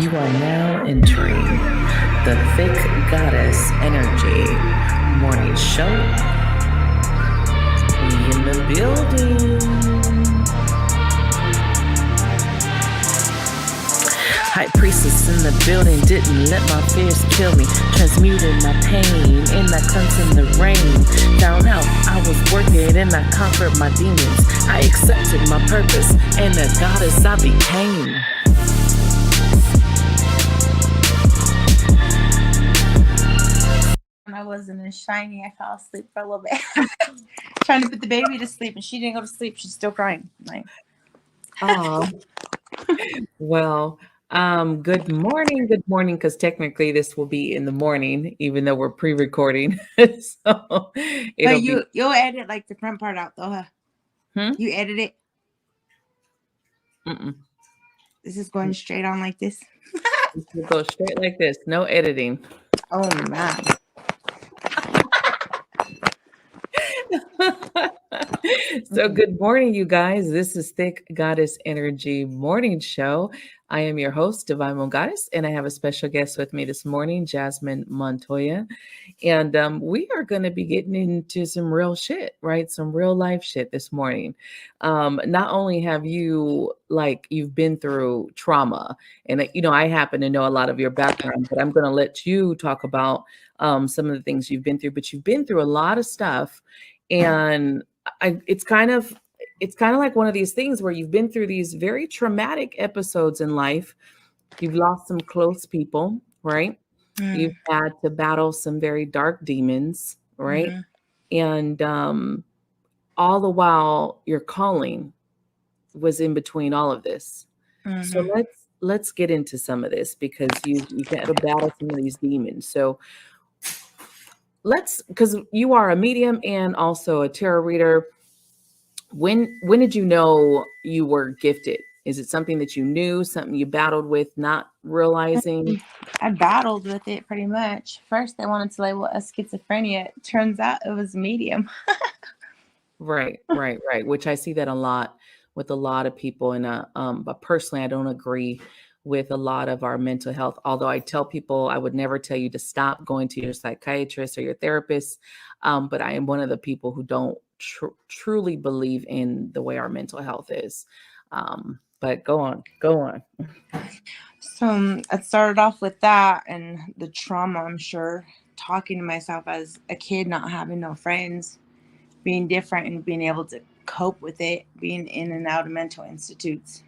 You are now entering the Thick Goddess Energy Morning Show. We in the building. High priestess in the building, didn't let my fears kill me. Transmuted my pain in that cleanse in the rain. Found out I was working and I conquered my demons. I accepted my purpose and the goddess I became. I wasn't as shiny. I fell asleep for a little bit. Trying to put the baby to sleep, and she didn't go to sleep. She's still crying. Like, Oh, well, good morning, because technically this will be in the morning, even though we're pre-recording. So it'll but you'll edit like the front part out though, huh? Hmm? You edit it. Mm-mm. This is going straight on like this. This will go straight like this, no editing. Oh man. So good morning, you guys. This is Thick Goddess Energy Morning Show. I am your host, Jazzmin Goddess, and I have a special guest with me this morning, Jazzmin Montoya. And we are going to be getting into some real shit, right? Some real life shit this morning. Not only have you, you've been through trauma, and, I happen to know a lot of your background, but I'm going to let you talk about some of the things you've been through, but you've been through a lot of stuff. And it's kind of like one of these things where you've been through these very traumatic episodes in life. You've lost some close people, right? You've had to battle some very dark demons, right? And all the while your calling was in between all of this. So let's get into some of this, because you've had to battle some of these demons. So because you are a medium and also a tarot reader. When did you know you were gifted? Is it something that you knew, something you battled with, not realizing? I battled with it pretty much. First, they wanted to label us schizophrenia. It turns out it was medium. Right. Which I see that a lot with a lot of people. And but personally, I don't agree with a lot of our mental health. Although I tell people I would never tell you to stop going to your psychiatrist or your therapist. But I am one of the people who don't truly believe in the way our mental health is. But go on. So it started off with that and the trauma, I'm sure. Talking to myself as a kid, not having no friends, being different and being able to cope with it, being in and out of mental institutes.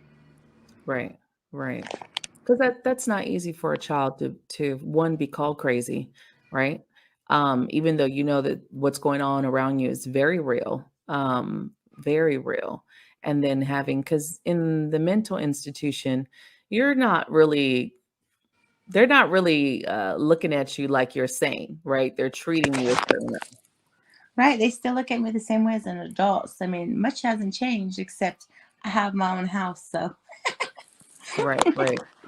Right. Because that's not easy for a child to one, be called crazy, right? Even though you know that what's going on around you is very real, very real. And then because in the mental institution, they're not really looking at you like you're sane, right? They're treating you a certain way. Right. They still look at me the same way as an adult. I mean, much hasn't changed except I have my own house. So Right.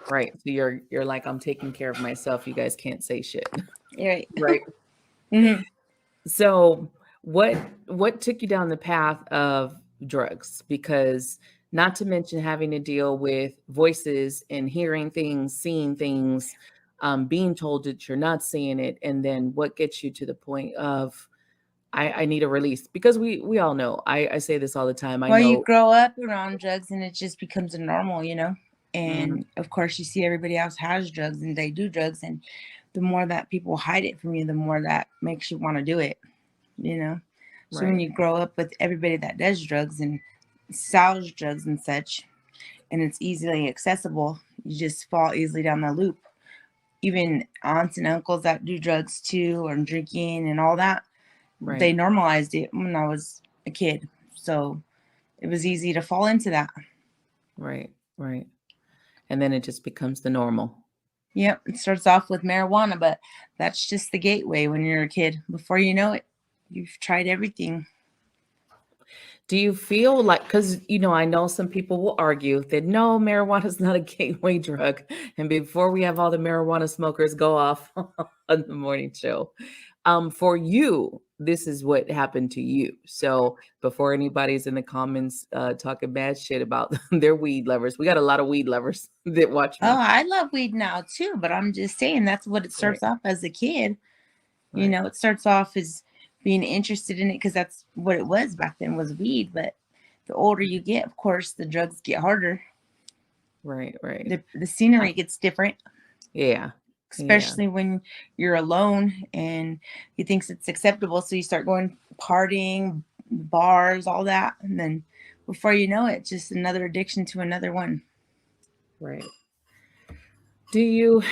So you're like, I'm taking care of myself. You guys can't say shit. right. Right. Mm-hmm. So what took you down the path of drugs? Because not to mention having to deal with voices and hearing things, seeing things, being told that you're not seeing it, and then what gets you to the point of I need a release? Because we all know. I say this all the time. I Well, you know. grow up around drugs and it just becomes a normal, And of course, you see everybody else has drugs and they do drugs. And the more that people hide it from you, the more that makes you want to do it, So when you grow up with everybody that does drugs and sells drugs and such, and it's easily accessible, you just fall easily down the loop. Even aunts and uncles that do drugs too, or drinking and all that, they normalized it when I was a kid. So it was easy to fall into that. Right. And then it just becomes the normal. Yep. It starts off with marijuana, but that's just the gateway when you're a kid. Before you know it, you've tried everything. Do you feel like, because, I know some people will argue that no, marijuana is not a gateway drug. And before we have all the marijuana smokers go off on the morning show, for you, this is what happened to you. So before anybody's in the comments talking bad shit about their weed lovers, we got a lot of weed lovers that watch Oh, me. I love weed now too, but I'm just saying that's what it Right, starts off as a kid. right, It starts off as being interested in it because that's what it was back then, was weed. But the older you get, of course, the drugs get harder. right, right. The scenery gets different, Yeah, yeah, especially when you're alone and you think it's acceptable. So you start going partying, bars, all that. And then before you know it, just another addiction to another one. right. Do you,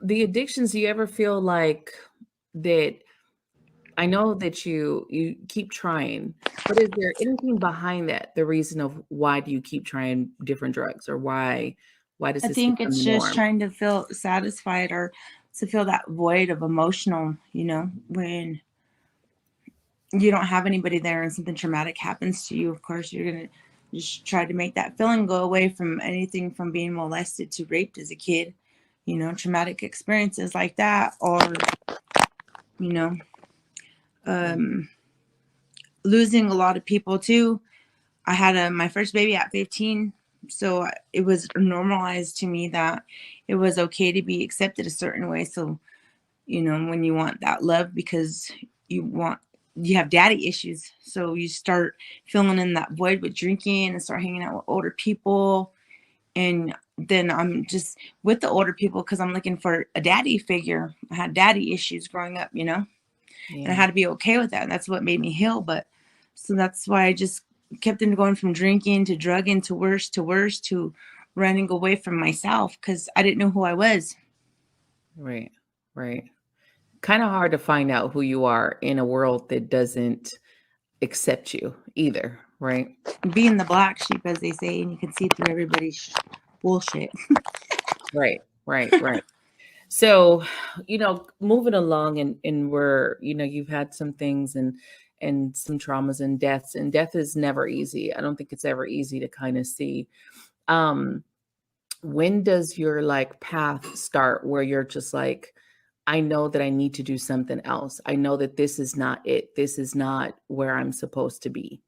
the addictions, do you ever feel like that? I know that you keep trying, but is there anything behind that? The reason of why do you keep trying different drugs, or why does I this think become it's the just norm? trying to feel satisfied or to fill that void of emotional, when you don't have anybody there and something traumatic happens to you. Of course, you're going to just try to make that feeling go away, from anything from being molested to raped as a kid, traumatic experiences like that, or, you know, Right. um, losing a lot of people too. I had my first baby at 15. So it was normalized to me that it was okay to be accepted a certain way. So, when you want that love because you have daddy issues. So you start filling in that void with drinking and start hanging out with older people. And then I'm just with the older people because I'm looking for a daddy figure. I had daddy issues growing up, and I Yeah. had to be okay with that. And that's what made me heal. But so that's why I just kept on going from drinking to drugging to worse to running away from myself because I didn't know who I was. Right. Right. Kind of hard to find out who you are in a world that doesn't accept you either, right? Being the black sheep, as they say, and you can see through everybody's bullshit. Right. Right. Right. So, moving along and we're, you've had some things and some traumas and deaths, and death is never easy. I don't think it's ever easy to kind of see. Um, when does your like path start where you're just like, I know that I need to do something else. I know that this is not it. This is not where I'm supposed to be.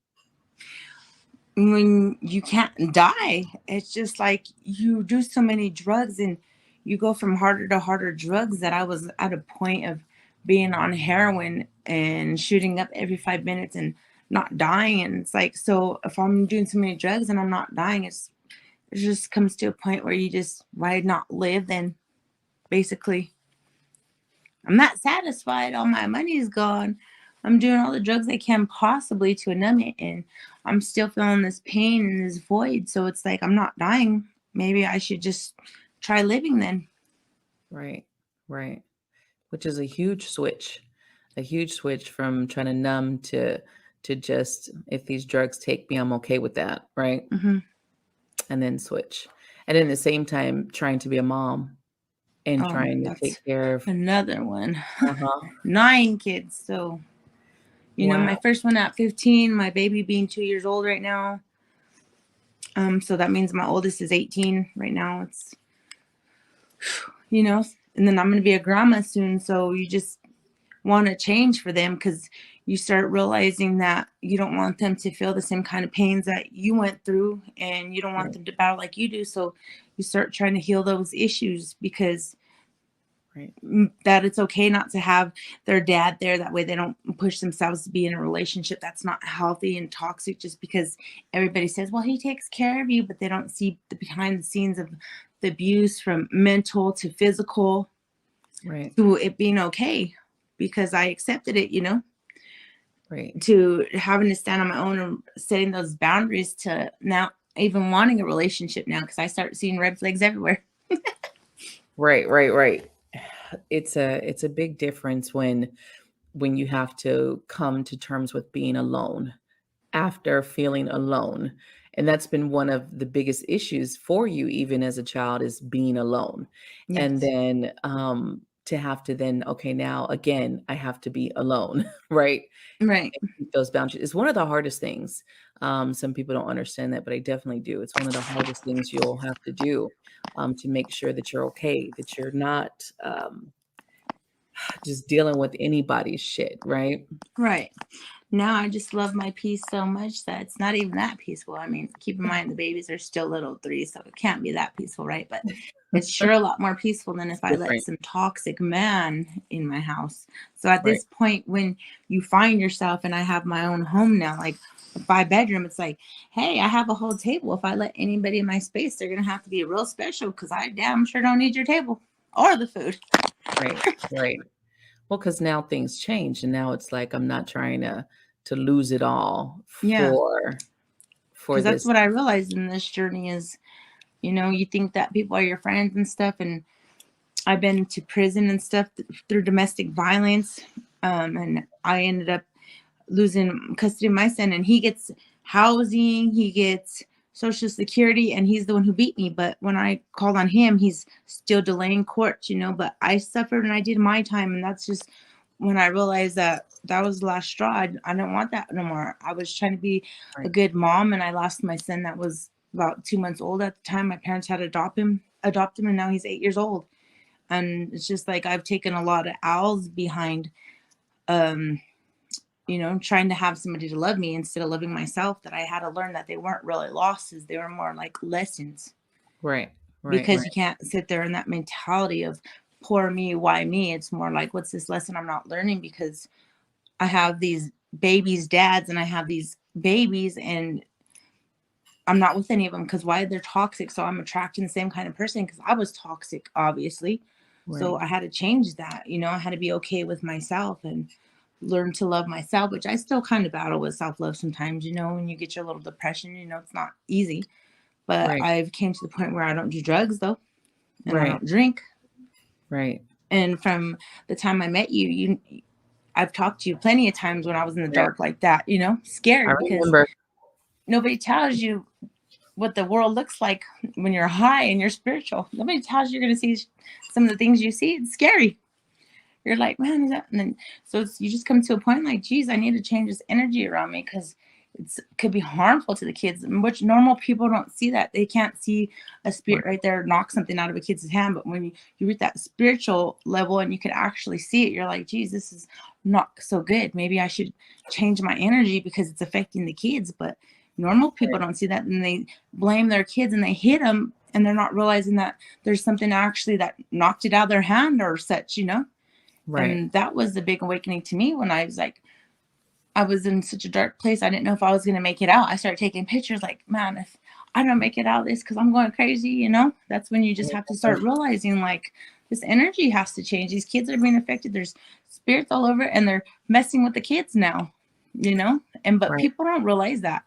When you can't die, it's just like you do so many drugs and you go from harder to harder drugs that I was at a point of being on heroin and shooting up every 5 minutes and not dying. And it's like, so if I'm doing so many drugs and I'm not dying, it just comes to a point where you just, why not live then? Basically, I'm not satisfied. All my money is gone. I'm doing all the drugs I can possibly to numb it, and I'm still feeling this pain and this void. So it's like I'm not dying. Maybe I should just try living then. Right. Right. Which is a huge switch from trying to numb to just, if these drugs take me, I'm okay with that, right? Hmm. And then switch. And then at the same time, trying to be a mom and trying to That's take care of. another one. Uh-huh. 9 kids. So, my Wow. first one at 15, my baby being 2 years old right now. So that means my oldest is 18 right now. It's, you know, and then I'm going to be a grandma soon. So you just want to change for them because you start realizing that you don't want them to feel the same kind of pains that you went through and you don't want Right. them to battle like you do. So you start trying to heal those issues because Right. that it's okay not to have their dad there. That way they don't push themselves to be in a relationship that's not healthy and toxic just because everybody says, well, he takes care of you, but they don't see the behind the scenes of the abuse from mental to physical Right. to it being okay because I accepted it, Right. to having to stand on my own and setting those boundaries to now even wanting a relationship now because I start seeing red flags everywhere. Right. Right. Right. It's a big difference when you have to come to terms with being alone after feeling alone. And that's been one of the biggest issues for you, even as a child, is being alone. And Yes. then to have to then, okay, now again, I have to be alone, right? Right. And keep those boundaries. It's one of the hardest things. Some people don't understand that, but I definitely do. It's one of the hardest things you'll have to do to make sure that you're okay, that you're not just dealing with anybody's shit, right? Right. Now I just love my peace so much that it's not even that peaceful. I mean, keep in mind the babies are still little 3, so it can't be that peaceful, right? But it's sure a lot more peaceful than It's if I let different. some toxic man in my house. So at Right. this point, when you find yourself, and I have my own home now, like a 5-bedroom, it's like, hey, I have a whole table. If I let anybody in my space, they're gonna have to be real special because I damn sure don't need your table or the food. Right. Right. Well, because now things change, and now it's like I'm not trying to lose it all Yeah, for because that's this. what I realized in this journey is, you think that people are your friends and stuff, and I've been to prison and stuff through domestic violence, and I ended up losing custody of my son, and he gets housing, he gets social security, and he's the one who beat me. But when I called on him, he's still delaying court, but I suffered and I did my time, and that's just when I realized that that was the last straw. I don't want that no more. I was trying to be a Right. good mom, and I lost my son that was about 2 months old at the time. My parents had to adopt him, and now he's 8 years old. And it's just like I've taken a lot of owls behind, um, trying to have somebody to love me instead of loving myself, that I had to learn that they weren't really losses. They were more like lessons, Right. Right. because you Right. can't sit there in that mentality of poor me, why me? It's more like, what's this lesson I'm not learning? Because I have these babies' dads and I have these babies, and I'm not with any of them because why? They're toxic. So I'm attracting the same kind of person because I was toxic, obviously. So Right. I had to change that. I had to be okay with myself and learn to love myself, which I still kind of battle with self love sometimes. When you get your little depression, it's not easy. But Right. I've came to the point where I don't do drugs though, and I Right. don't drink. Right. And from the time I met you, I've talked to you plenty of times when I was in the Yeah. dark like that, I scared because remember. nobody tells you what the world looks like when you're high and you're spiritual. Nobody tells you you're going to see some of the things you see. It's scary. You're like, man, is that? And then you just come to a point like, geez, I need to change this energy around me because it could be harmful to the kids, which normal people don't see that. They can't see a spirit Right. right there knock something out of a kid's hand. But when you reach that spiritual level and you can actually see it, you're like, geez, this is not so good. Maybe I should change my energy because it's affecting the kids. But normal people Right. don't see that, and they blame their kids and they hit them, and they're not realizing that there's something actually that knocked it out of their hand or such. Right. And that was the big awakening to me when I was like, I was in such a dark place. I didn't know if I was going to make it out. I started taking pictures like, man, if I don't make it out of this because I'm going crazy. That's when you just have to start realizing like this energy has to change. These kids are being affected. There's spirits all over and they're messing with the kids now. But Right. people don't realize that.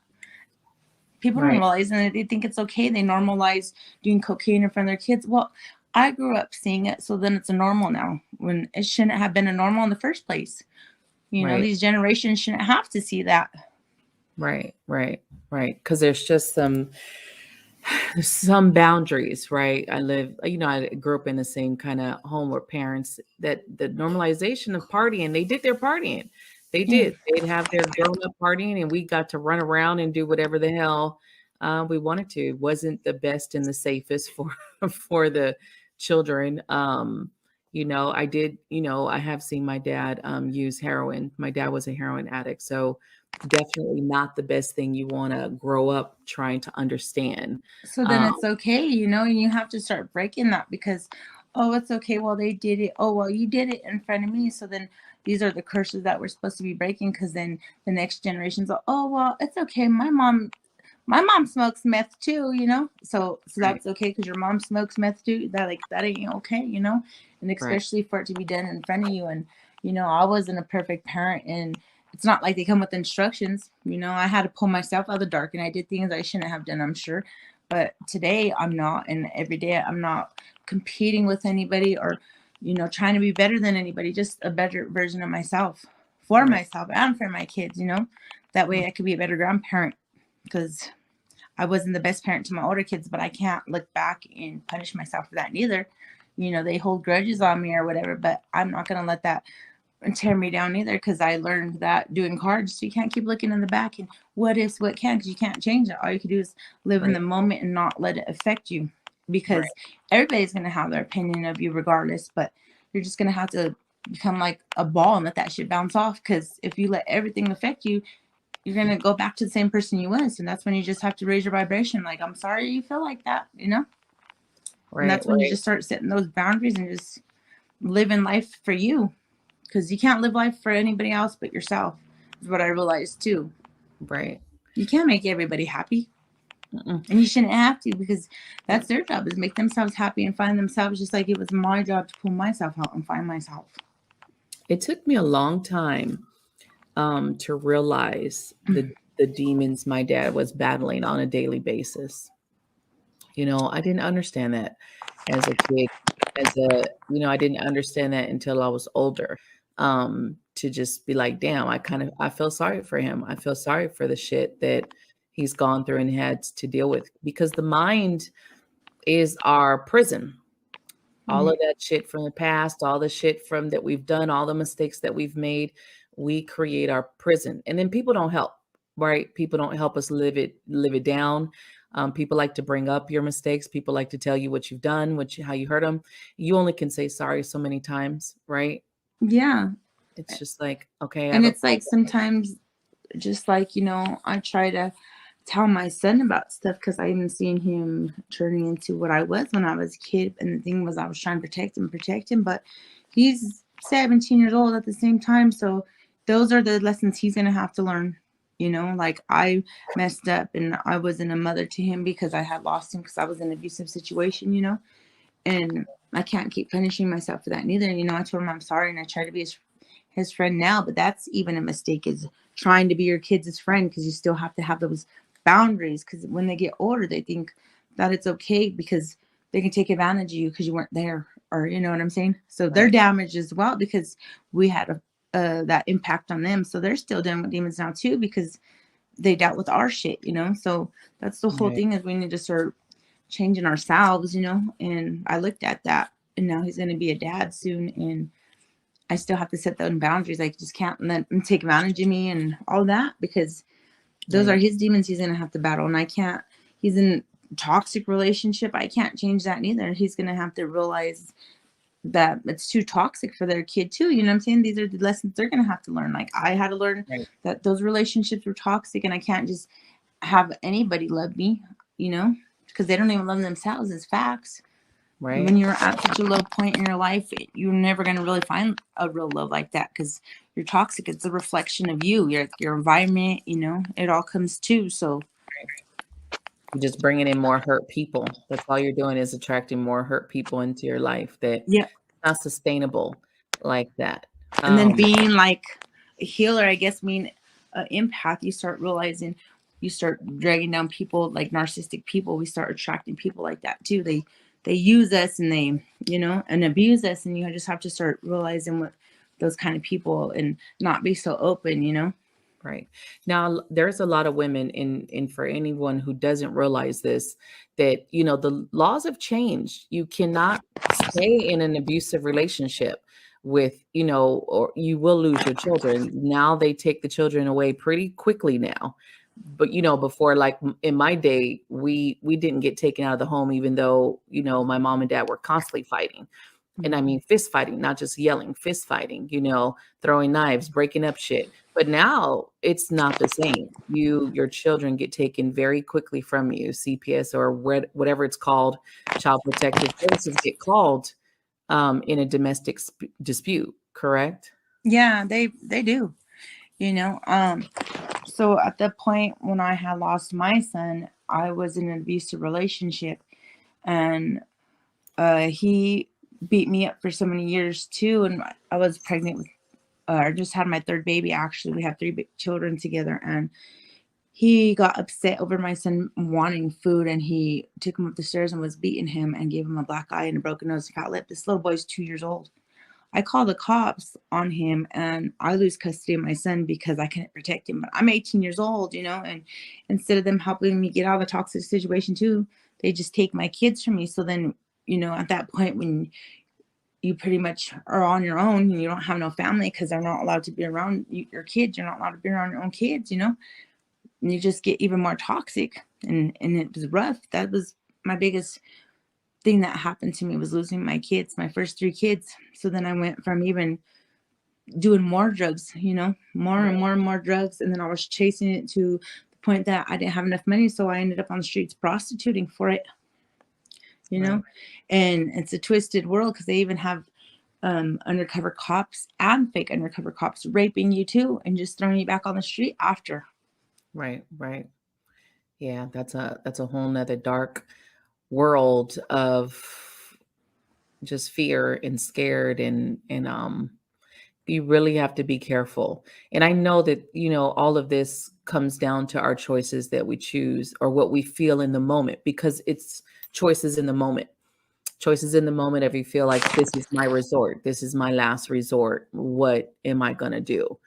People don't Right. realize, and they think it's okay. They normalize doing cocaine in front of their kids. Well, I grew up seeing it, so then it's a normal now when it shouldn't have been a normal in the first place. Right. These generations shouldn't have to see that. Right. Right. Right. Because there's just some boundaries, right? I grew up in the same kind of home where parents that the normalization of partying, they did their partying. They Yeah. did. They'd have their grown up partying, and we got to run around and do whatever the hell we wanted to. It wasn't the best and the safest for for the children. I did. I have seen my dad use heroin. My dad was a heroin addict, so definitely not the best thing you want to grow up trying to understand. So then Um, it's okay, and you have to start breaking that because, oh, it's okay. Well, they did it. Oh, well, you did it in front of me. So then these are the curses that we're supposed to be breaking because then the next generation's like, oh, well, it's okay. My mom smokes meth too. So right, that's okay because your mom smokes meth too. That ain't okay. And right, especially for it to be done in front of you. And I wasn't a perfect parent, and it's not like they come with instructions. I had to pull myself out of the dark, and I did things I shouldn't have done, I'm sure. But today I'm not, and every day I'm not competing with anybody or trying to be better than anybody. Just a better version of myself for right, myself and for my kids. That way I could be a better grandparent because I wasn't the best parent to my older kids, but I can't look back and punish myself for that neither. They hold grudges on me or whatever, but I'm not going to let that tear me down either because I learned that doing cards. So you can't keep looking in the back and what ifs, what can, because you can't change it. All you can do is live in the right, moment and not let it affect you right, because everybody's going to have their opinion of you regardless, but you're just going to have to become like a ball and let that shit bounce off. Because if you let everything affect you, you're gonna go back to the same person you was, and that's when you just have to raise your vibration. Like, I'm sorry you feel like that, you know. And Right, that's when you right, just start setting those boundaries and just living life for you, because you can't live life for anybody else but yourself. Is what I realized too. right. You can't make everybody happy, Mm-mm. and you shouldn't have to, because that's their job, is make themselves happy and find themselves, just like it was my job to pull myself out and find myself. It took me a long time to realize the demons my dad was battling on a daily basis. I didn't understand that as a kid. I didn't understand that until I was older. To just be like, damn, I feel sorry for him. I feel sorry for the shit that he's gone through and had to deal with, because the mind is our prison. All of that shit from the past, all the shit from that we've done, all the mistakes that we've made, we create our prison. And then people don't help, right? People don't help us live it down. People like to bring up your mistakes. People like to tell you what you've done, how you hurt them. You only can say sorry so many times, right? Yeah. It's just like, okay, And I've it's like apologized. sometimes, just like, I try to tell my son about stuff, because I even seen him turning into what I was when I was a kid. And the thing was, I was trying to protect him, but he's 17 years old at the same time. So those are the lessons he's going to have to learn. Like, I messed up and I wasn't a mother to him because I had lost him, because I was in an abusive situation. And I can't keep punishing myself for that neither. I told him I'm sorry, and I try to be his friend now, but that's even a mistake, is trying to be your kid's friend, because you still have to have those boundaries, because when they get older, they think that it's okay because they can take advantage of you because you weren't there, or you know what I'm saying? So they're Right, damaged as well, because we had that impact on them. So they're still dealing with demons now too, because they dealt with our shit. So that's the whole right, thing, is we need to start changing ourselves. And I looked at that, and now he's going to be a dad soon, and I still have to set those boundaries. I just can't let him take advantage of me and all that, because those are right, his demons he's going to have to battle. And I can't, he's in a toxic relationship. I can't change that neither. He's going to have to realize that it's too toxic for their kid too. You know what I'm saying? These are the lessons they're going to have to learn. Like, I had to learn right, that those relationships were toxic, and I can't just have anybody love me, because they don't even love themselves. It's facts. When right. you're at such a low point in your life, you're never going to really find a real love like that, because you're toxic. It's a reflection of you, your environment. It all comes to. So You're just bringing in more hurt people. That's all you're doing, is attracting more hurt people into your life that yeah. not sustainable like that. And then Um, being like a healer, I guess, mean an empath, you start realizing, you start dragging down people, like narcissistic people. We start attracting people like that too. They use us, and they and abuse us, and you just have to start realizing what those kind of people, and not be so open. right. Now, there's a lot of women in for anyone who doesn't realize this, that, the laws have changed. You cannot stay in an abusive relationship with, or you will lose your children. Now they take the children away pretty quickly now. But, before, like in my day, we didn't get taken out of the home, even though, my mom and dad were constantly fighting. And I mean fist fighting, not just yelling, fist fighting, throwing knives, breaking up shit. But now it's not the same. Your children get taken very quickly from you. CPS or whatever it's called, child protective services get called in a domestic dispute. Correct? Yeah, they do. So at the point when I had lost my son, I was in an abusive relationship, and he beat me up for so many years too. And I was pregnant with, I just had my third baby. Actually, we have three children together, and he got upset over my son wanting food, and he took him up the stairs and was beating him, and gave him a black eye and a broken nose and fat lip. This little boy's 2 years old. I call the cops on him, and I lose custody of my son because I couldn't protect him. But I'm 18 years old, and instead of them helping me get out of the toxic situation too, they just take my kids from me. So then, at that point, when you pretty much are on your own and you don't have no family, because they're not allowed to be around your kids, you're not allowed to be around your own kids, and you just get even more toxic. And it was rough. That was my biggest thing that happened to me, was losing my kids, my first three kids. So then I went from even doing more drugs, more and Right. more and more drugs. And then I was chasing it to the point that I didn't have enough money. So I ended up on the streets prostituting for it, you know? Right. And it's a twisted world because they even have undercover cops and fake undercover cops raping you too and just throwing you back on the street after. Right. Right. Yeah, that's a whole nother dark world of just fear and scared and you really have to be careful. And I know that, all of this comes down to our choices that we choose or what we feel in the moment because it's choices in the moment. Choices in the moment if you feel like this is my resort, this is my last resort. What am I going to do?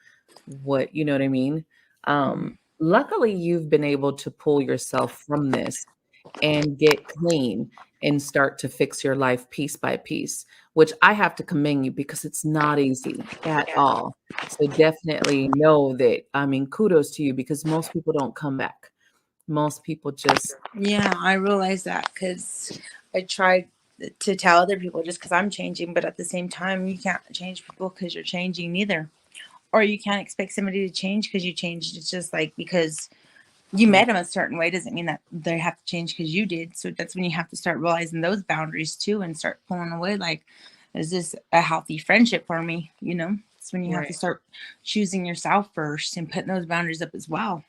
What, you know what I mean? Mhm. Luckily, you've been able to pull yourself from this and get clean and start to fix your life piece by piece, which I have to commend you because it's not easy at all. So definitely know that, I mean, kudos to you because most people don't come back. Most people just, Yeah, I realize that because I tried to tell other people just because I'm changing, but at the same time, you can't change people because you're changing neither. Or you can't expect somebody to change because you changed. It's just like because you met right, them a certain way doesn't mean that they have to change because you did. So that's when you have to start realizing those boundaries too and start pulling away. Like, is this a healthy friendship for me? It's when you have to right, start choosing yourself first and putting those boundaries up as well.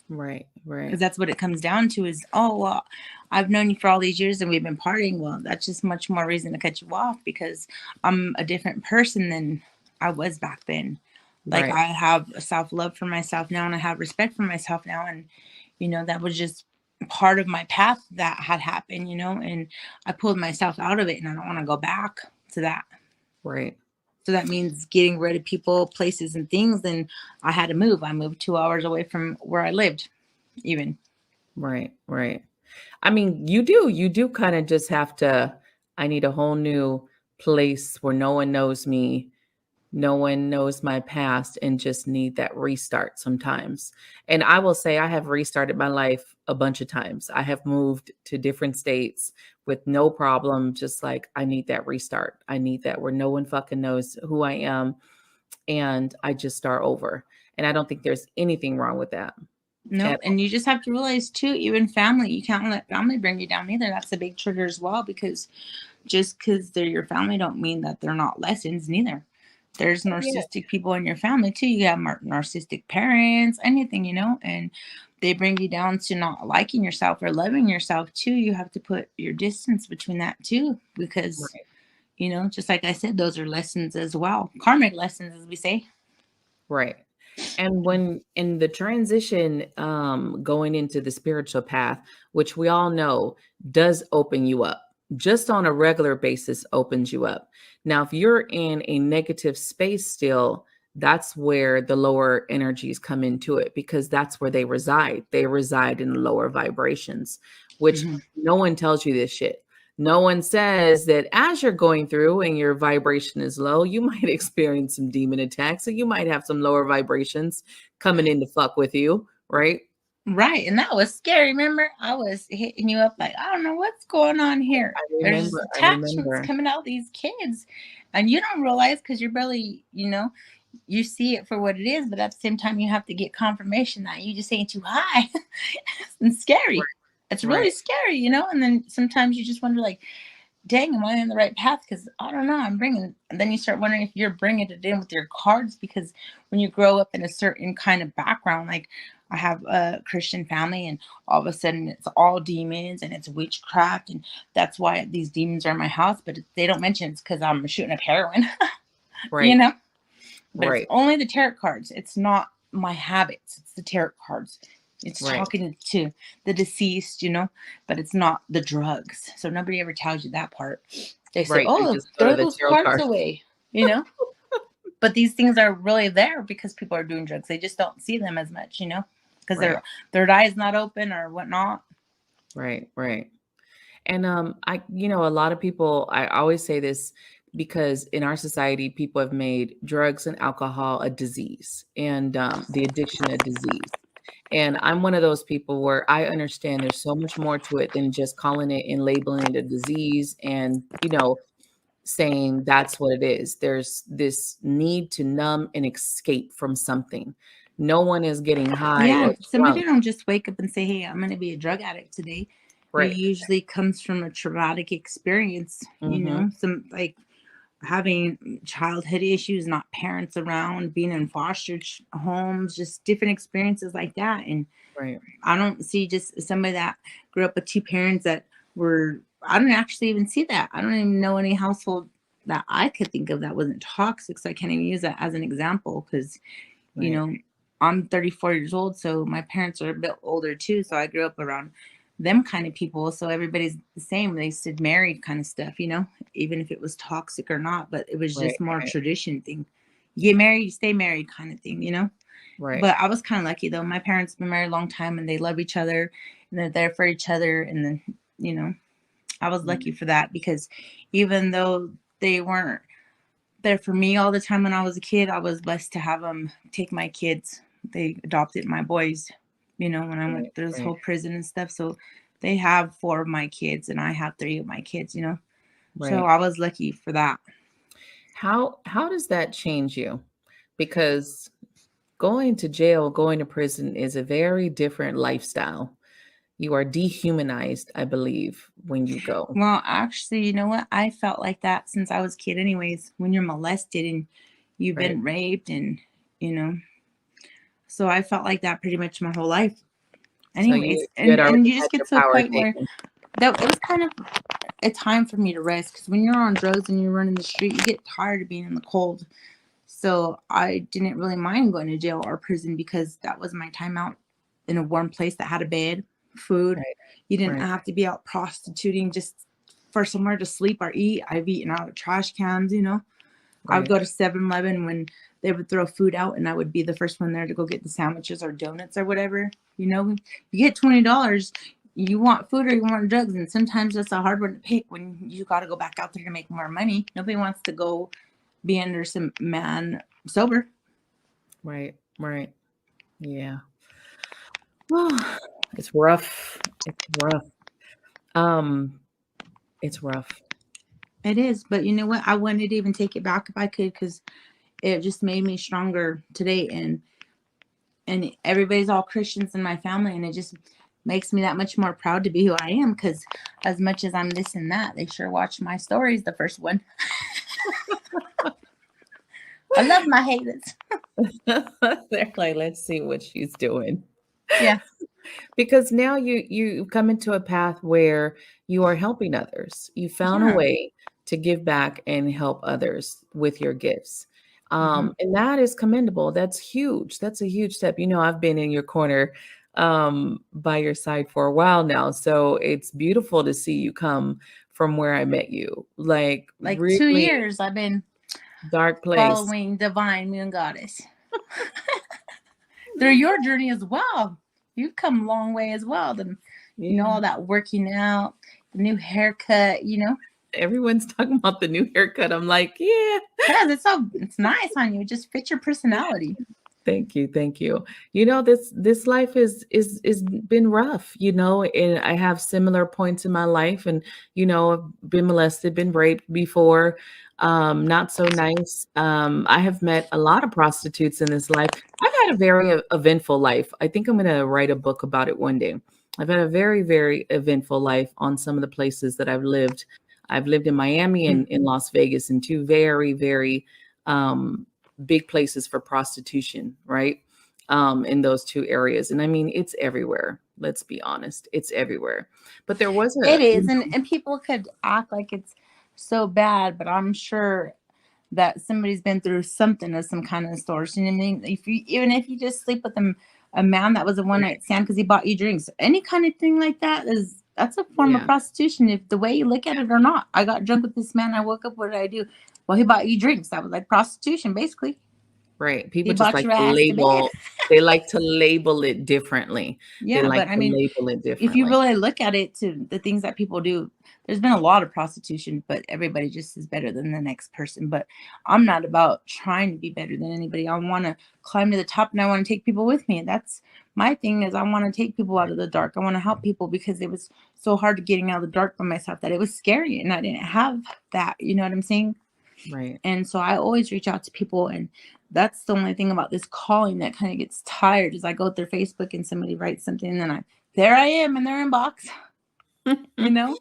right, Because right, that's what it comes down to is, oh, well, I've known you for all these years and we've been partying. Well, that's just much more reason to cut you off because I'm a different person than I was back then. Like right, I have a self love for myself now and I have respect for myself now. And, that was just part of my path that had happened, and I pulled myself out of it and I don't want to go back to that. right, So that means getting rid of people, places, and things. Then I had to move. I moved 2 hours away from where I lived, even. right, right. I mean, you do kind of just have to, I need a whole new place where no one knows me. No one knows my past and just need that restart sometimes. And I will say I have restarted my life a bunch of times. I have moved to different states with no problem. Just like I need that restart. I need that where no one fucking knows who I am and I just start over. And I don't think there's anything wrong with that No, at all. and you just have to realize too, even family, you can't let family bring you down either. That's a big trigger as well, because just because they're your family don't mean that they're not lessons neither. There's Oh, yeah. narcissistic people in your family too. You have narcissistic parents, anything, and they bring you down to not liking yourself or loving yourself too. You have to put your distance between that too, because, Right. just like I said, those are lessons as well. Karmic lessons, as we say. Right. And when in the transition, going into the spiritual path, which we all know does open you up, just on a regular basis opens you up. Now, if you're in a negative space still, that's where the lower energies come into it because that's where they reside. They reside in the lower vibrations, which Mhm. no one tells you this shit. No one says that as you're going through and your vibration is low, you might experience some demon attacks. So you might have some lower vibrations coming in to fuck with you, right? Right, and that was scary. Remember, I was hitting you up like, I don't know what's going on here. I There's just remember. I attachments remember. coming out these kids, and you don't realize because you're barely, you see it for what it is, but at the same time, you have to get confirmation that you just ain't too high. And scary. Right. It's Right. really scary, And then sometimes you just wonder, like, dang, am I on the right path? Because I don't know, I'm bringing. And then you start wondering if you're bringing it in with your cards, because when you grow up in a certain kind of background, like I have a Christian family, and all of a sudden it's all demons and it's witchcraft, and that's why these demons are in my house. But they don't mention it's because I'm shooting up heroin, you Right. know. But it's Right. only the tarot cards. It's not my habits. It's the tarot cards. It's Right. talking to the deceased, but it's not the drugs. So nobody ever tells you that part. They say, Right. You "Oh, just go to throw the those tarot cards card. away," you know. But these things are really there because people are doing drugs. They just don't see them as much, because Right. their eye's not open or whatnot. Right. Right. And a lot of people, I always say this because in our society, people have made drugs and alcohol a disease and the addiction a disease. And I'm one of those people where I understand there's so much more to it than just calling it and labeling it a disease and, saying that's what it is. There's this need to numb and escape from something. No one is getting high Yeah, or somebody drunk. don't just wake up and say, "Hey, I'm going to be a drug addict today." It Right. usually comes from a traumatic experience, Mm-hmm. some like having childhood issues, not parents around, being in foster homes, just different experiences like that. And Right. I don't see just somebody that grew up with two parents that were, I don't actually even see that. I don't even know any household that I could think of that wasn't toxic. So I can't even use that as an example because, you Right. know, I'm 34 years old. So my parents are a bit older too. So I grew up around them kind of people. So everybody's the same. They stood married kind of stuff, even if it was toxic or not, but it was Right. just more Right. tradition thing. You get married, you stay married kind of thing. Right. But I was kind of lucky though. My parents been married a long time and they love each other and they're there for each other. And then, you know, I was lucky Mm. for that because even though they weren't there for me all the time when I was a kid, I was blessed to have them take my kids. They adopted my boys, when I went Right. through this Right. whole prison and stuff. So they have four of my kids and I have three of my kids. So Right. I was lucky for that. How does that change you? Because going to jail, going to prison is a very different lifestyle. You are dehumanized, I believe, when you go. Well, actually, you know what? I felt like that since I was a kid, anyways. When you're molested and you've Right. been raped, and you know, so I felt like that pretty much my whole life, So anyways. you had And already you had just get your to a power point where taken. that it was kind of a time for me to rest because when you're on drugs and you're running the street, you get tired of being in the cold. So I didn't really mind going to jail or prison because that was my time out in a warm place that had a bed, food. Right. You didn't Right. have to be out prostituting just for somewhere to sleep or eat. I've eaten out of trash cans. I would Right. go to 7-Eleven when they would throw food out and I would be the first one there to go get the sandwiches or donuts or whatever. You get $20. You want food or you want drugs, and sometimes that's a hard one to pick when you got to go back out there to make more money. Nobody wants to go be under some man sober. Right. Right. Yeah. Well, it's rough. It's rough. Um, it's rough. It is, but you know what? I wouldn't even take it back if I could because it just made me stronger today. And everybody's all Christians in my family, and it just makes me that much more proud to be who I am. Because as much as I'm this and that, they sure watch my stories. The first one, I love my haters. They're like, let's see what she's doing. Yeah. Because now you come into a path where you are helping others. You found a Yeah. way to give back and help others with your gifts. Hmm. And that is commendable. That's huge. That's a huge step. I've been in your corner by your side for a while now. So it's beautiful to see you come from where I met you. Like Like 2 really years, I've been dark place. following Divine Moon Goddess through your journey as well. You've come a long way as well. Yeah. All that working out, the new haircut. Everyone's talking about the new haircut. I'm like, yeah. Cause it's nice on you. It just fits your personality. Thank you, thank you. This life is been rough, and I have similar points in my life, and I've been molested, been raped before, not so nice. I have met a lot of prostitutes in this life. I've had a very eventful life. I think I'm going to write a book about it one day. I've had a very, very eventful life on some of the places that I've lived. I've lived in Miami and in Las Vegas, in two very, very big places for prostitution, right? In those two areas. And I mean, it's everywhere. Let's be honest, it's everywhere. But there was It a, is, and people could act like it's so bad, but I'm sure that somebody's been through something of some kind of extortion. I mean, even if you just sleep with a man that was a one right, night stand because he bought you drinks, any kind of thing like that's a form of yeah, prostitution, if the way you look at it or not. I got drunk with this man. I woke up. What did I do? Well, he bought you drinks. That was like prostitution, basically. Right. People just Debauch like your to ass to bed. label. They like to label it differently. They Yeah, like but I to mean, label it if you differently. really look at it to the things that people do, there's been a lot of prostitution, but everybody just is better than the next person. But I'm not about trying to be better than anybody. I want to climb to the top and I want to take people with me. And that's my thing is I want to take people out of the dark. I want to help people because it was so hard to getting out of the dark by myself that it was scary and I didn't have that. You know what I'm saying? Right. And so I always reach out to people, and that's the only thing about this calling that kind of gets tired is I go through Facebook and somebody writes something and then there I am in their inbox, you know?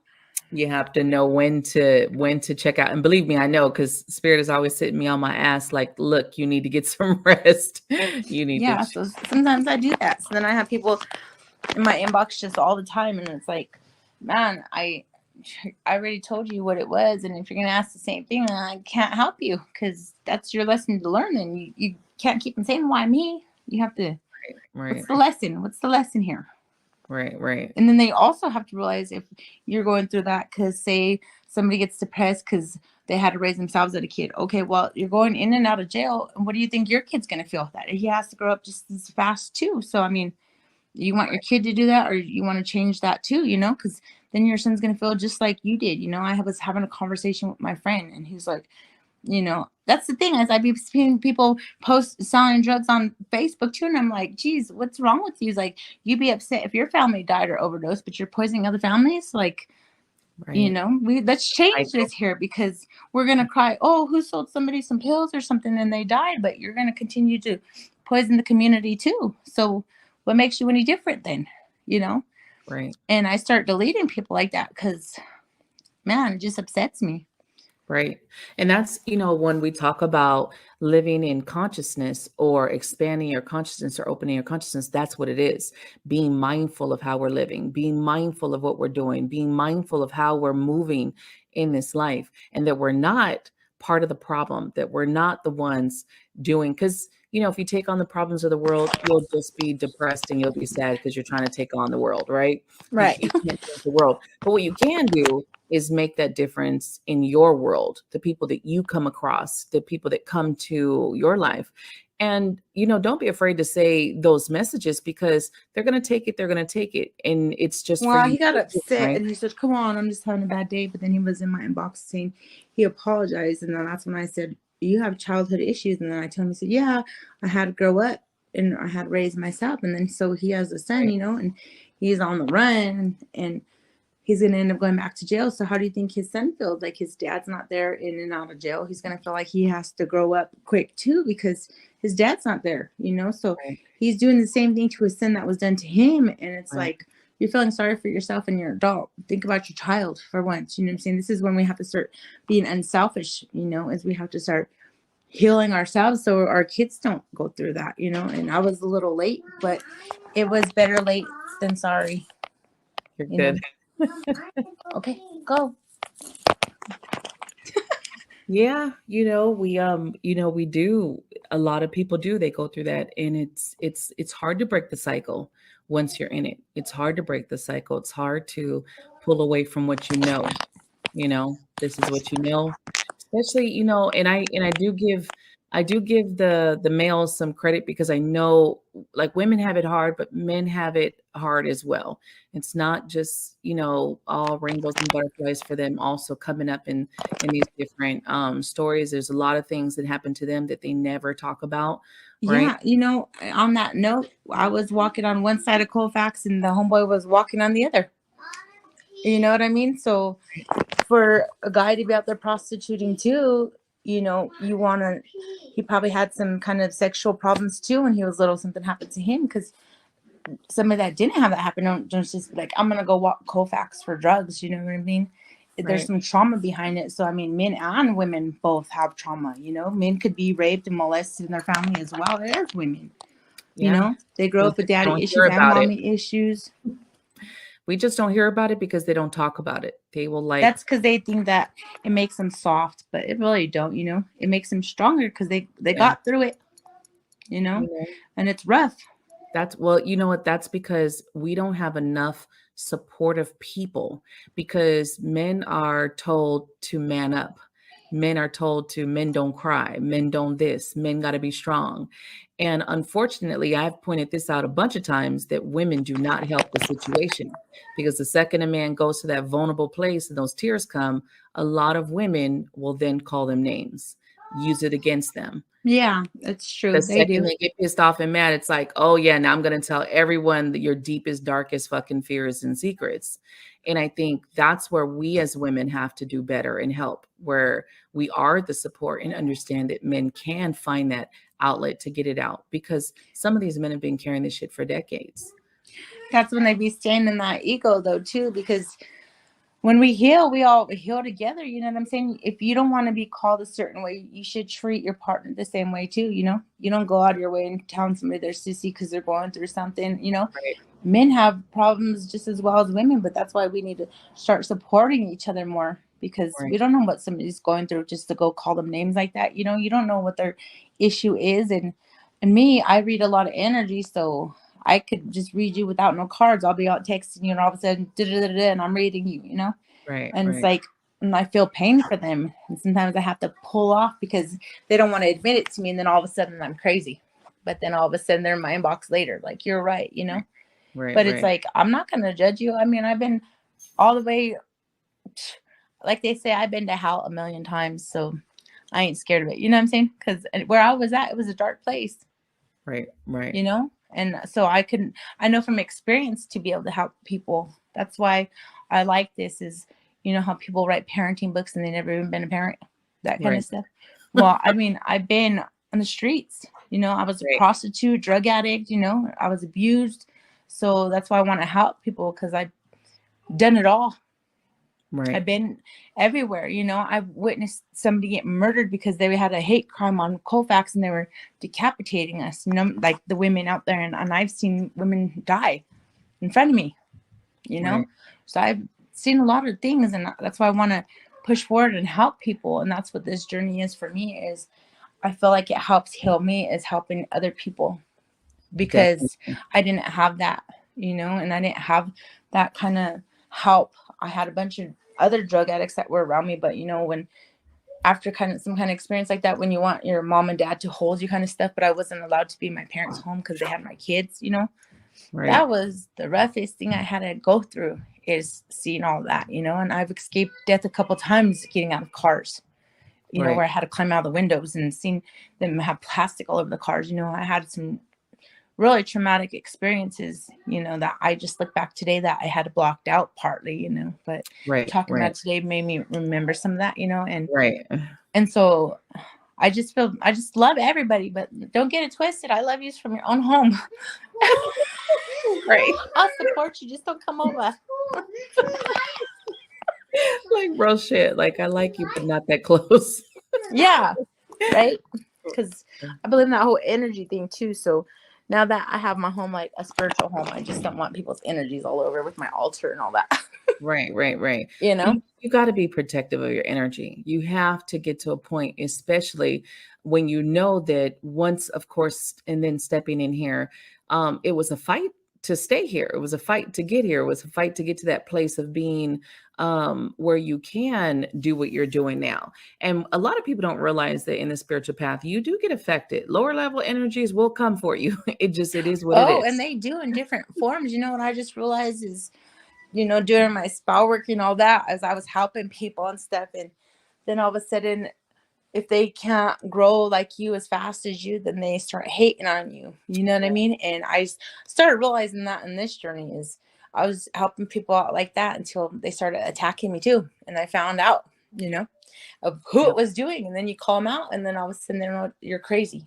You have to know when to check out. And believe me, I know because Spirit is always sitting me on my ass like, look, you need to get some rest. You need to Yeah, so sometimes I do that. So then I have people in my inbox just all the time and it's like, man, I already told you what it was, and if you're gonna ask the same thing, then I can't help you because that's your lesson to learn. And you can't keep on saying why me. You have to. right, What's the lesson? What's the lesson here? right, right, And then they also have to realize if you're going through that, because say somebody gets depressed because they had to raise themselves as a kid. Okay, well, you're going in and out of jail. And what do you think your kid's going to feel with that? He has to grow up just as fast, too. So, I mean, you want your kid to do that or you want to change that, too, you know, because then your son's going to feel just like you did. You know, I was having a conversation with my friend and he's like, you know, that's the thing is I be seeing people post selling drugs on Facebook too, and I'm like, geez, what's wrong with you? He's like, you'd be upset if your family died or overdosed, but you're poisoning other families. Like, you right. know, let's change Cycle. this here because we're gonna cry, oh, who sold somebody some pills or something and they died, but you're gonna continue to poison the community too. So what makes you any different then? You know? Right. And I start deleting people like that because man, it just upsets me. Right. And that's, when we talk about living in consciousness or expanding your consciousness or opening your consciousness, that's what it is. Being mindful of how we're living, being mindful of what we're doing, being mindful of how we're moving in this life, and that we're not part of the problem, that we're not the ones doing, because, if you take on the problems of the world, you'll just be depressed and you'll be sad because you're trying to take on the world, right? You, Right. you can't change the world. But what you can do is make that difference in your world, the people that you come across, the people that come to your life. And, don't be afraid to say those messages because they're going to take it. They're going to take it. And it's just for Well, you. he got upset Right. and he said, come on, I'm just having a bad day. But then he was in my inbox saying he apologized. And then that's when I said, you have childhood issues. And then I told him, he said, yeah, I had to grow up and I had to raise myself. And then so he has a son, Right. you know, and he's on the run and he's going to end up going back to jail. So how do you think his son feels? Like his dad's not there in and out of jail. He's going to feel like he has to grow up quick too because his dad's not there, you know? So Right. he's doing the same thing to his son that was done to him. And it's Right. like, you're feeling sorry for yourself and you're an adult. Think about your child for once. You know what I'm saying? This is when we have to start being unselfish, you know, as we have to start healing ourselves so our kids don't go through that, you know? And I was a little late, but it was better late than sorry, You're you know? good. Okay, go. Yeah, we do. A lot of people do. They go through that, and it's hard to break the cycle once you're in it. It's hard to break the cycle. It's hard to pull away from what you know. This is what you know. Especially, and I do give the males some credit because I know like women have it hard, but men have it hard as well. It's not just, all rainbows and butterflies for them also coming up in these different stories. There's a lot of things that happen to them that they never talk about, right? Yeah, you know, on that note, I was walking on one side of Colfax and the homeboy was walking on the other. You know what I mean? So for a guy to be out there prostituting too, you know, he probably had some kind of sexual problems too when he was little. Something happened to him because somebody that didn't have that happen don't just be like, I'm going to go walk Colfax for drugs. You know what I mean? There's Right. some trauma behind it. So, I mean, men and women both have trauma, you know, men could be raped and molested in their family as well as women. You Yeah. know, they grow We up with just don't daddy hear issues and about it. mommy issues. We just don't hear about it because they don't talk about it. They will like, That's because they think that it makes them soft, but it really don't. You know, it makes them stronger because they yeah, got through it. You know, you know. and it's rough. That's well, you know what? That's because we don't have enough supportive people because men are told to man up. Men are told to, men don't cry, men don't this, men got to be strong. And unfortunately, I've pointed this out a bunch of times that women do not help the situation, because the second a man goes to that vulnerable place and those tears come, a lot of women will then call them names, use it against them. Yeah, that's true. The They second do. they get pissed off and mad, it's like, oh yeah, now I'm gonna tell everyone that your deepest, darkest fucking fears and secrets. And I think that's where we as women have to do better and help, where we are the support and understand that men can find that outlet to get it out, because some of these men have been carrying this shit for decades. That's when they be staying in that ego though too, because when we heal, we all heal together. You know what I'm saying? If you don't want to be called a certain way, you should treat your partner the same way too. You don't go out of your way and tell somebody they're sissy because they're going through something. Right, Men have problems just as well as women, but that's why we need to start supporting each other more, because we right, don't know what somebody's going through just to go call them names like that. You don't know what their issue is. And me, I read a lot of energy, so I could just read you without no cards. I'll be out texting you, and all of a sudden, and I'm reading you. right, And it's right, like, and I feel pain for them. And sometimes I have to pull off because they don't want to admit it to me. And then all of a sudden I'm crazy. But then all of a sudden they're in my inbox later. Like, you're right. right, But it's right, like, I'm not going to judge you. I mean, I've been all the way, like they say, I've been to hell a million times. So I ain't scared of it. You know what I'm saying? Because where I was at, it was a dark place, right, right, and so I know from experience to be able to help people. That's why I like this is, how people write parenting books and they never even been a parent, that kind of right, stuff. Well, I mean, I've been on the streets, I was a right, prostitute, drug addict, I was abused. So that's why I want to help people, because I've done it all. right, I've been everywhere. I've witnessed somebody get murdered because they had a hate crime on Colfax and they were decapitating us, like the women out there. And I've seen women die in front of me, you know? right. So I've seen a lot of things, and that's why I want to push forward and help people. And that's what this journey is for me, is I feel like it helps heal me, is helping other people, because Definitely. I didn't have that, and I didn't have that kind of help. I had a bunch of other drug addicts that were around me, but when after some kind of experience like that, when you want your mom and dad to hold you kind of stuff, but I wasn't allowed to be in my parents' home because they had my kids, Right, that was the roughest thing I had to go through, is seeing all that, and I've escaped death a couple times getting out of cars, where right, I had to climb out of the windows and seen them have plastic all over the cars. I had some really traumatic experiences, that I just look back today that I had blocked out partly, but right, talking about right, it today made me remember some of that, right, and so I just love everybody, but don't get it twisted. I love you from your own home. right. I'll support you. Just don't come over. Like real shit. Like I like you, but not that close. Yeah, right. Because I believe in that whole energy thing too. So now that I have my home like a spiritual home, I just don't want people's energies all over with my altar and all that. Right, right, right. you know? You got to be protective of your energy. You have to get to a point, especially when you know that once, of course, and then stepping in here, it was a fight to stay here. It was a fight to get here. It was a fight to get to that place of being where you can do what you're doing now. And a lot of people don't realize that in the spiritual path, you do get affected. Lower level energies will come for you. It is what it Oh, and is. they do in different forms. What I just realized is, during my spa work and all that, as I was helping people and stuff, and then all of a sudden, if they can't grow like you as fast as you, then they start hating on you. You know what I mean? And I started realizing that in this journey, is I was helping people out like that until they started attacking me too. And I found out, of who it Yep. was doing. And then you call them out, and then all of a sudden you're crazy.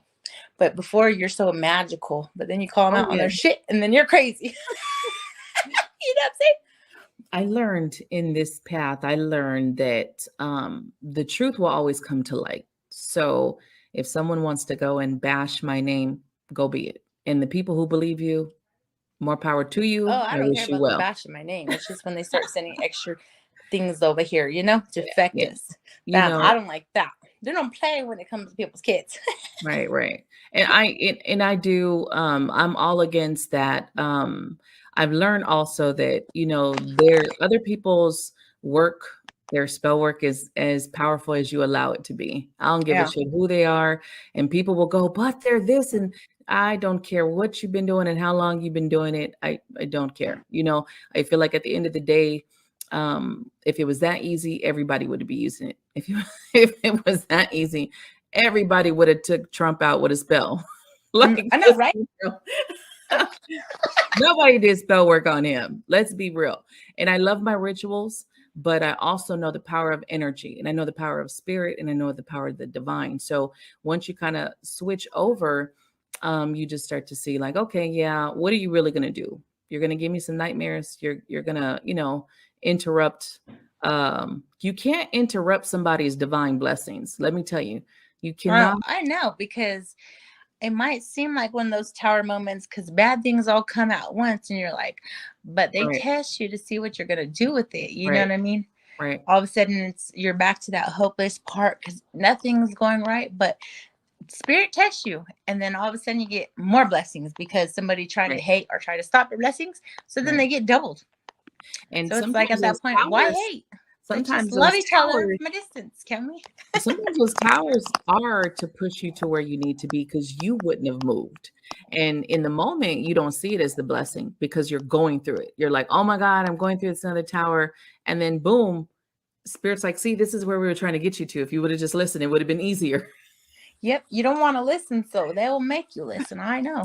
But before, you're so magical, but then you call them Oh out on yeah. their shit, and then you're crazy. What I'm saying? I learned in this path, I learned that the truth will always come to light. So if someone wants to go and bash my name, go be it. And the people who believe you, more power to Oh, you. I I don't care wish you about the well. bashing my name. It's just when they start sending extra things over here, to Yeah, affect yeah. us. You Bam, know, I don't like that. They don't play when it comes to people's kids. right, right. And I do I'm all against that. I've learned also that, there other people's work Their spell work is as powerful as you allow it to be. I don't give a Yeah. shit who they are. And people will go, but they're this. And I don't care what you've been doing and how long you've been doing it. I don't care. I feel like at the end of the day, if it was that easy, everybody would be using it. If it was that easy, everybody would have took Trump out with a spell. Like, I know, just, right? nobody did spell work on him. Let's be real. And I love my rituals, but I also know the power of energy, and I know the power of spirit, and I know the power of the divine. So once you kind of switch over, you just start to see like, okay, yeah, what are you really going to do? You're going to give me some nightmares. You're going to, interrupt. You can't interrupt somebody's divine blessings. Let me tell you, you Oh, cannot. I know, because it might seem like one of those tower moments because bad things all come out once and you're like, but they Right, test you to see what you're going to do with it. You know right, what I mean? right, All of a sudden you're back to that hopeless part because nothing's going right, but spirit tests you. And then all of a sudden you get more blessings because somebody tried to right, hate or try to stop your blessings. So then right. they get doubled. And So it's like at sometimes that those point, why towers, hate? Let's just sometimes love those each other towers from a distance, can we? Sometimes those towers are to push you to where you need to be because you wouldn't have moved. And in the moment, you don't see it as the blessing because you're going through it. You're like, oh my God, I'm going through this another tower. And then boom, Spirit's like, see, this is where we were trying to get you to. If you would have just listened, it would have been easier. Yep, you don't want to listen, so they will make you listen. I know.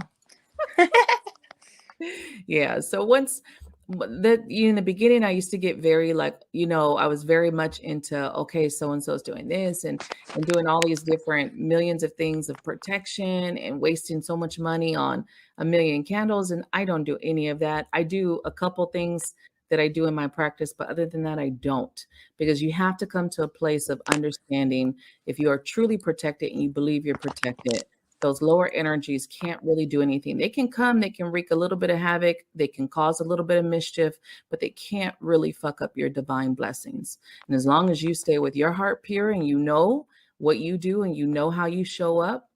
Yeah. So once that in the beginning, I used to get very like, I was very much into, okay, so and so's doing this and doing all these different millions of things of protection and wasting so much money on a million candles. And I don't do any of that. I do a couple things that I do in my practice, but other than that, I don't, because you have to come to a place of understanding if you are truly protected and you believe you're protected, those lower energies can't really do anything. They can come, they can wreak a little bit of havoc, they can cause a little bit of mischief, but they can't really fuck up your divine blessings. And as long as you stay with your heart pure and you know what you do and you know how you show up,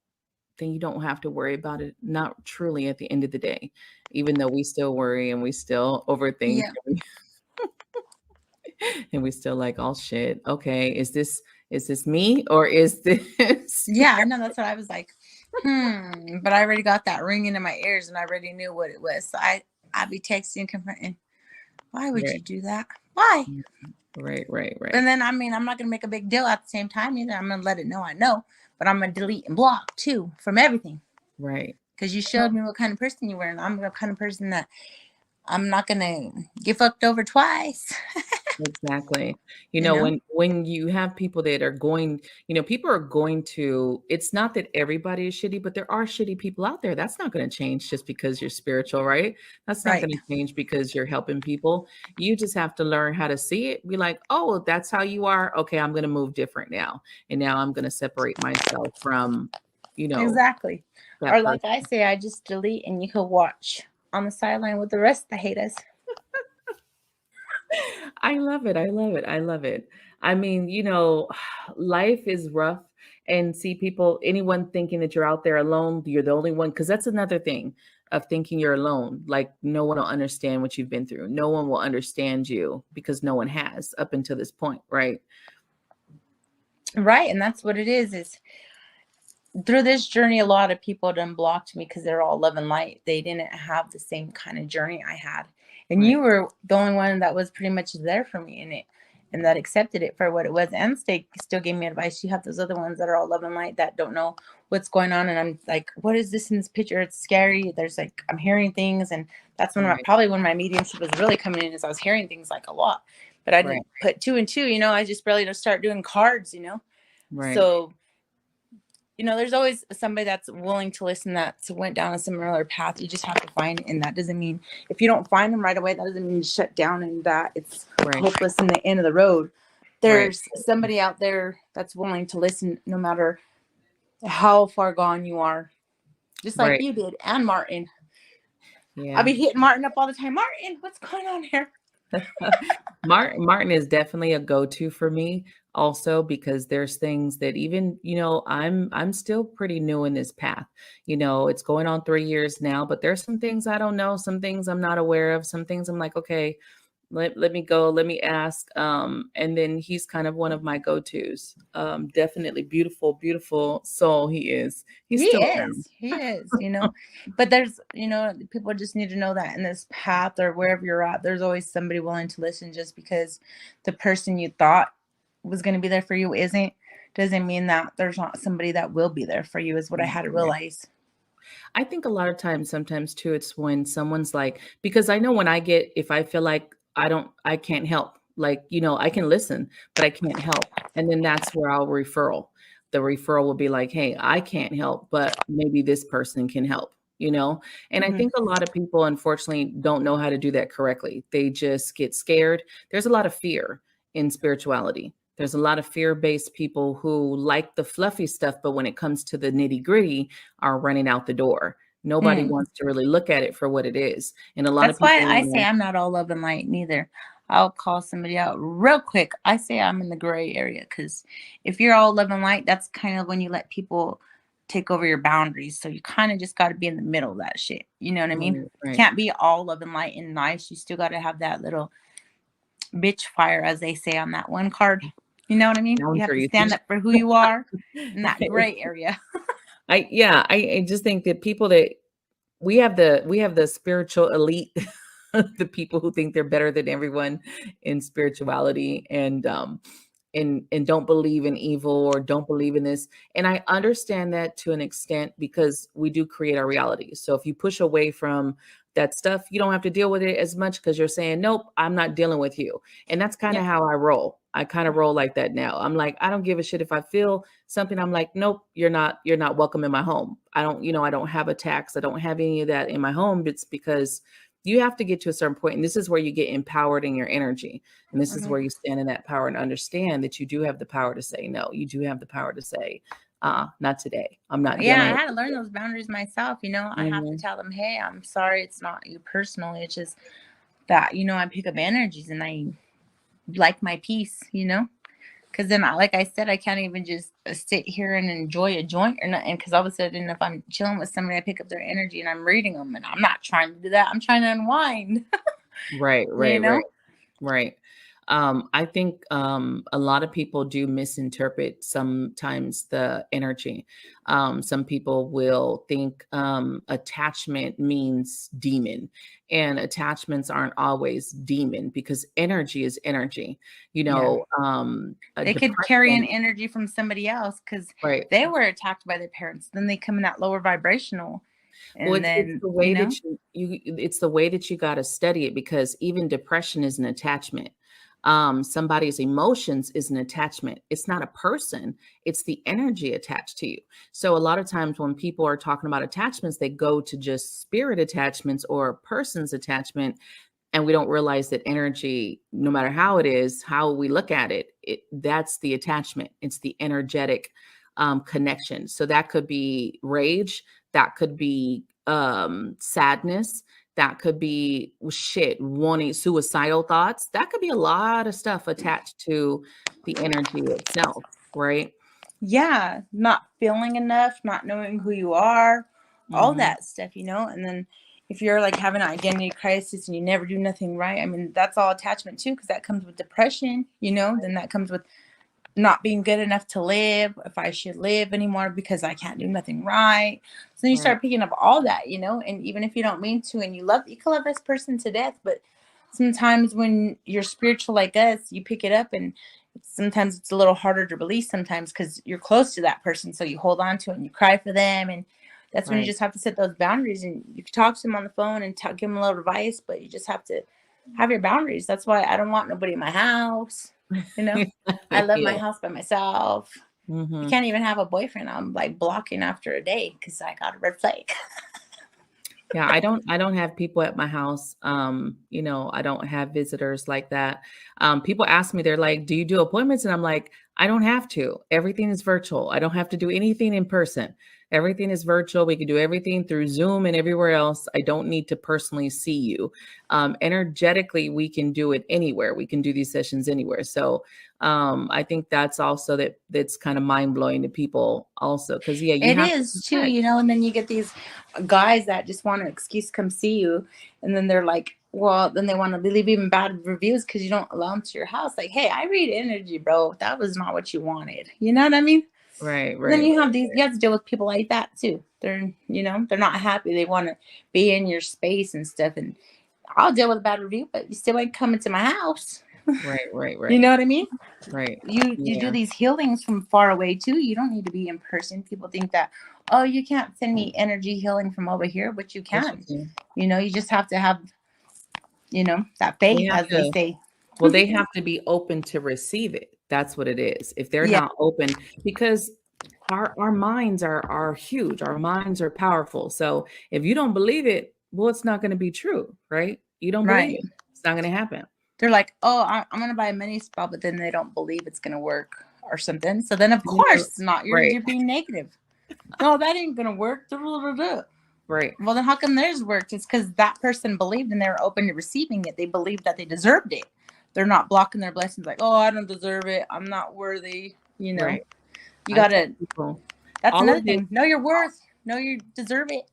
then you don't have to worry about it. Not truly at the end of the day, even though we still worry and we still overthink Yeah. and we still like, oh shit, okay, is this me or is this Yeah, I know. That's what I was like. But I already got that ringing in my ears and I already knew what it was. So I'd be texting, confronting. Why would right, you do that? Why? right, right, And right, then, I mean, I'm not going to make a big deal at the same time either. I'm going to let it know I know, but I'm going to delete and block too from everything right. because you showed me what kind of person you were. And I'm the kind of person that I'm not going to get fucked over twice, Exactly. you know? When you have people that are going, people are going to, it's not that everybody is shitty, but there are shitty people out there. That's not going to change just because you're spiritual, right? That's not Right. going to change because you're helping people. You just have to learn how to see it. Be like, oh, that's how you are. Okay, I'm going to move different now. And now I'm going to separate myself from, you know, Exactly. that Or like person. I say, I just delete and you can watch on the sideline with the rest of the haters. I love it. I love it. I love it. I mean, life is rough and see people, anyone thinking that you're out there alone, you're the only one. Cause that's another thing of thinking you're alone. Like no one will understand what you've been through. No one will understand you because no one has up until this point. Right. Right. And that's what it is through this journey, a lot of people done blocked me because they're all love and light. They didn't have the same kind of journey I had. And you Right. were the only one that was pretty much there for me in it and that accepted it for what it was and still gave me advice. You have those other ones that are all love and light that don't know what's going on. And I'm like, what is this in this picture? It's scary. There's like, I'm hearing things. And that's Right. probably when my mediumship was really coming in, is I was hearing things like a lot, but I Right. didn't put two and two, I just barely just start doing cards. Right. So there's always somebody that's willing to listen that's went down a similar path. You just have to find, and that doesn't mean if you don't find them right away, that doesn't mean you shut down and that it's Right. hopeless in the end of the road. Right. There's somebody out there that's willing to listen no matter how far gone you are, just like Right. you did, and Martin. I'll Yeah. be hitting Martin up all the time. Martin, what's going on here? Martin is definitely a go-to for me also because there's things that even, I'm still pretty new in this path. It's going on 3 years now, but there's some things I don't know, some things I'm not aware of, some things I'm like, okay, Let me go. Let me ask. And then he's kind of one of my go-tos. Definitely beautiful, beautiful soul he is. He's He still around. is. He is, But there's, people just need to know that in this path or wherever you're at, there's always somebody willing to listen. Just because the person you thought was going to be there for you isn't, doesn't mean that there's not somebody that will be there for you, is what I had to Right. realize. I think a lot of times, sometimes too, it's when someone's like, because I know when if I feel like I can't help, like, I can listen, but I can't help. And then that's where the referral will be like, hey, I can't help, but maybe this person can help. And I Hmm. think a lot of people, unfortunately, don't know how to do that correctly. They just get scared. There's a lot of fear in spirituality. There's a lot of fear-based people who like the fluffy stuff, but when it comes to the nitty-gritty, are running out the door. Nobody Mm. wants to really look at it for what it is. And a lot of That's why people I say wanna I'm not all love and light neither. I'll call somebody out real quick. I say I'm in the gray area because if you're all love and light, that's kind of when you let people take over your boundaries. So you kind of just got to be in the middle of that shit. You know what I mean? right, right. Can't be all love and light and nice. You still got to have that little bitch fire, as they say on that one card. You know what I mean? You have to Boundaries. stand up for who you are in that Right. gray area. I just think that people that we have the spiritual elite, the people who think they're better than everyone in spirituality, and don't believe in evil or don't believe in this. And I understand that to an extent because we do create our reality. So if you push away from that stuff, you don't have to deal with it as much because you're saying, nope, I'm not dealing with you. And that's kind of Yep. how I roll. I kind of roll like that now. I'm like, I don't give a shit if I feel something. I'm like, nope, you're not welcome in my home. I don't have a tax. I don't have any of that in my home. It's because you have to get to a certain point, and this is where you get empowered in your energy. And this is Mhm. where you stand in that power and understand that you do have the power to say no. You do have the power to say, not today. I'm not Yeah, dealing I with had to learn it. those boundaries myself. I have to Mhm. tell them, hey, I'm sorry, it's not you personally. It's just that, I pick up energies and I like my peace. Because then, like I said, I can't even just sit here and enjoy a joint or nothing. Because all of a sudden, if I'm chilling with somebody, I pick up their energy and I'm reading them, and I'm not trying to do that. I'm trying to unwind. Right, you right, know? right. Right. I think a lot of people do misinterpret sometimes the energy. Some people will think attachment means demon, and attachments aren't always demon because energy is energy. Yeah. A They could carry an depression, energy from somebody else because right? they were attacked by their parents. Then they come in that lower vibrational. Well, And it's then, the way that it's the way that you got to study it because even depression is an attachment. Somebody's emotions is an attachment. It's not a person, it's the energy attached to you. So a lot of times when people are talking about attachments, they go to just spirit attachments or a person's attachment, and we don't realize that energy, no matter how it is, how we look at that's the attachment. It's the energetic connection. So that could be rage, that could be sadness, that could be shit, wanting suicidal thoughts. That could be a lot of stuff attached to the energy itself, right? yeah, not feeling enough, not knowing who you are, all Hmm. that stuff. And then if you're like having an identity crisis and you never do nothing right, I mean, that's all attachment too, because that comes with depression. Then that comes with not being good enough to live, if I should live anymore because I can't do nothing right. So then you Right. start picking up all that. And even if you don't mean to and you can love this person to death, but sometimes when you're spiritual like us, you pick it up and sometimes it's a little harder to release sometimes because you're close to that person. So you hold on to it and you cry for them. And that's when you Right. just have to set those boundaries and you can talk to them on the phone and give them a little advice, but you just have to have your boundaries. That's why I don't want nobody in my house. You know, I love my Yeah. house by myself. I Hmm. can't even have a boyfriend. I'm like blocking after a day because I got a red flag. Yeah, I don't have people at my house. I don't have visitors like that. People ask me, they're like, "Do you do appointments?" And I'm like, "I don't have to. Everything is virtual. I don't have to do anything in person. Everything is virtual. We can do everything through Zoom and everywhere else. I don't need to personally see you. Energetically, we can do it anywhere. We can do these sessions anywhere." So I think that's also that's kind of mind blowing to people also because yeah, you It have to is too, protect. and then you get these guys that just want an excuse to come see you, and then they're like Well, then they want to leave even bad reviews because you don't allow them to your house. Like, hey, I read energy, bro. That was not what you wanted. You know what I mean? Right, And then right, you have these. You have to deal with people like that too. They're, they're not happy. They want to be in your space and stuff. And I'll deal with a bad review, but you still ain't coming to my house. right, right, You right, know what I mean? right. You do Yeah, these healings from far away too. You don't need to be in person. People think that, oh, you can't send me energy healing from over here, but you yes, you can. can. You just have to have, that They faith, have as they to. say. Well, they have to be open to receive it. That's what it is. If they're Yeah, not open, because our minds are huge. Our minds are powerful. So if you don't believe it, well, it's not going to be true, right? You don't believe right. it. It's not going to happen. They're like, oh, I'm gonna buy a mini spa, but then they don't believe it's gonna work or something. So then, of You course, know, it's not. You're right, you're being negative. No, that ain't gonna work. Well, right, then how come theirs worked? It's because that person believed and they were open to receiving it. They believed that they deserved it. They're not blocking their blessings. Like, oh, I don't deserve it. I'm not worthy. right. You I tell gotta. people That's all another of it. thing. Know your worth. Know you deserve it.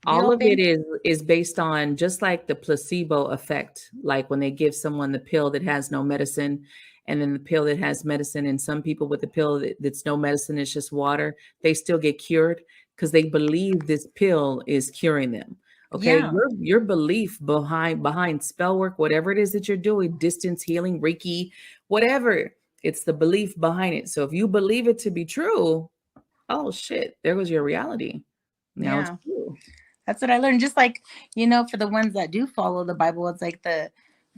Be All of it open. is based on just like the placebo effect, like when they give someone the pill that has no medicine and then the pill that has medicine, and some people with the pill that's no medicine, it's just water, they still get cured because they believe this pill is curing them. Okay, Yeah, your belief behind spell work, whatever it is that you're doing, distance healing, Reiki, whatever, it's the belief behind it. So if you believe it to be true, oh shit, there goes your reality. Now it's yeah. true. That's what I learned. Just like, for the ones that do follow the Bible, it's like the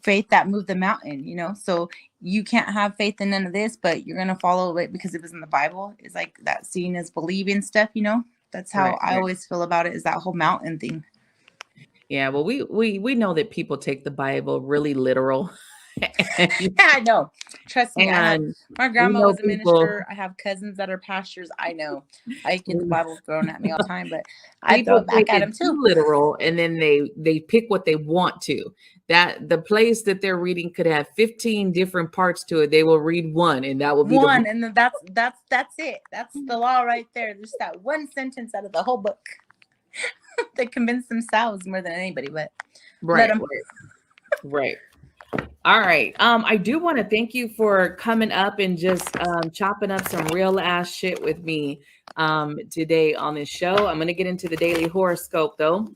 faith that moved the mountain. So you can't have faith in none of this, but you're gonna follow it because it was in the Bible. It's like that seeing as believing stuff. That's how Right, I right. always feel about it, is that whole mountain thing. Yeah, well, we know that people take the Bible really literal, and, I know. Trust me, I have and my we grandma know was a people. minister. I have cousins that are pastors. I know. I get the We, Bible thrown at me all the time, but I throw people it back take at it them too. too literal, and then they pick what they want to. That the place that they're reading could have 15 different parts to it. They will read one, and that will be the One, and then that's it. That's the law right there. Just that one sentence out of the whole book. They convince themselves more than anybody, but let right, them. right, right. All right. I do want to thank you for coming up and just chopping up some real ass shit with me today on this show. I'm gonna get into the daily horoscope though.